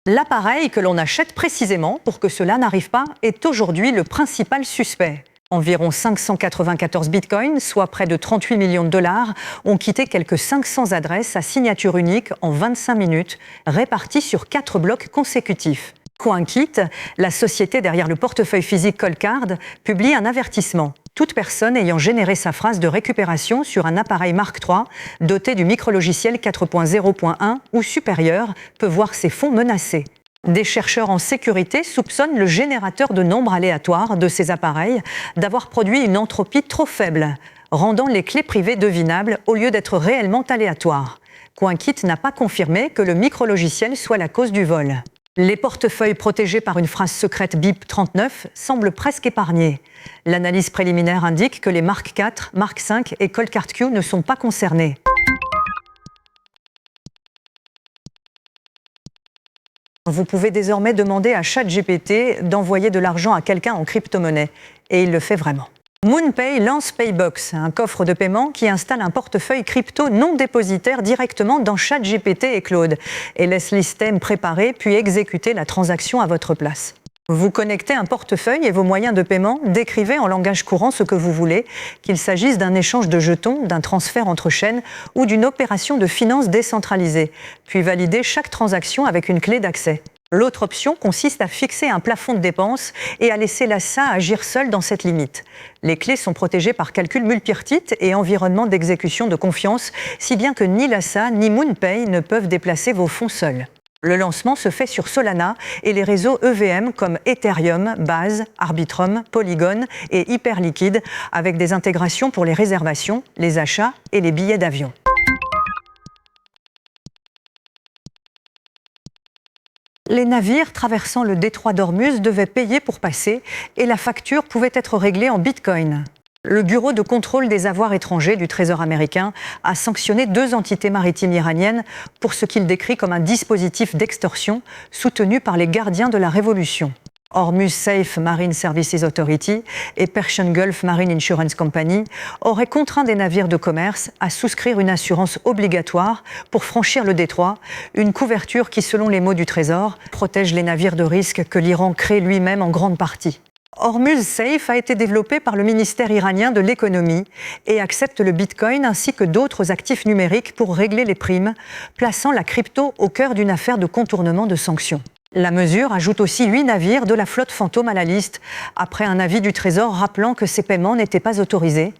L'appareil que l'on achète précisément pour que cela n'arrive pas est aujourd'hui le principal suspect. Environ 594 bitcoins, soit près de 38 millions de dollars, ont quitté quelques 500 adresses à signature unique en 25 minutes, réparties sur 4 blocs consécutifs. CoinKit, la société derrière le portefeuille physique Coldcard, publie un avertissement. Toute personne ayant généré sa phrase de récupération sur un appareil Mark III doté du micrologiciel 4.0.1 ou supérieur peut voir ses fonds menacés. Des chercheurs en sécurité soupçonnent le générateur de nombres aléatoires de ces appareils d'avoir produit une entropie trop faible, rendant les clés privées devinables au lieu d'être réellement aléatoires. CoinKit n'a pas confirmé que le micrologiciel soit la cause du vol. Les portefeuilles protégés par une phrase secrète BIP 39 semblent presque épargnés. L'analyse préliminaire indique que les Mark IV, Mark V et Coldcard Q ne sont pas concernés. Vous pouvez désormais demander à ChatGPT d'envoyer de l'argent à quelqu'un en crypto-monnaie. Et il le fait vraiment. MoonPay lance Paybox, un coffre de paiement qui installe un portefeuille crypto non dépositaire directement dans ChatGPT et Claude et laisse les systèmes préparer puis exécuter la transaction à votre place. Vous connectez un portefeuille et vos moyens de paiement, décrivez en langage courant ce que vous voulez, qu'il s'agisse d'un échange de jetons, d'un transfert entre chaînes ou d'une opération de finance décentralisée, puis validez chaque transaction avec une clé d'accès. L'autre option consiste à fixer un plafond de dépenses et à laisser l'ASA agir seul dans cette limite. Les clés sont protégées par calcul multipartite et environnement d'exécution de confiance, si bien que ni l'ASA ni MoonPay ne peuvent déplacer vos fonds seuls. Le lancement se fait sur Solana et les réseaux EVM comme Ethereum, Base, Arbitrum, Polygon et Hyperliquid, avec des intégrations pour les réservations, les achats et les billets d'avion. Les navires traversant le détroit d'Ormuz devaient payer pour passer et la facture pouvait être réglée en bitcoin. Le Bureau de contrôle des avoirs étrangers du Trésor américain a sanctionné 2 entités maritimes iraniennes pour ce qu'il décrit comme un dispositif d'extorsion soutenu par les gardiens de la Révolution. Hormuz Safe Marine Services Authority et Persian Gulf Marine Insurance Company auraient contraint des navires de commerce à souscrire une assurance obligatoire pour franchir le détroit, une couverture qui, selon les mots du Trésor, protège les navires de risque que l'Iran crée lui-même en grande partie. Hormuz Safe a été développé par le ministère iranien de l'économie et accepte le bitcoin ainsi que d'autres actifs numériques pour régler les primes, plaçant la crypto au cœur d'une affaire de contournement de sanctions. La mesure ajoute aussi 8 navires de la flotte fantôme à la liste, après un avis du Trésor rappelant que ces paiements n'étaient pas autorisés.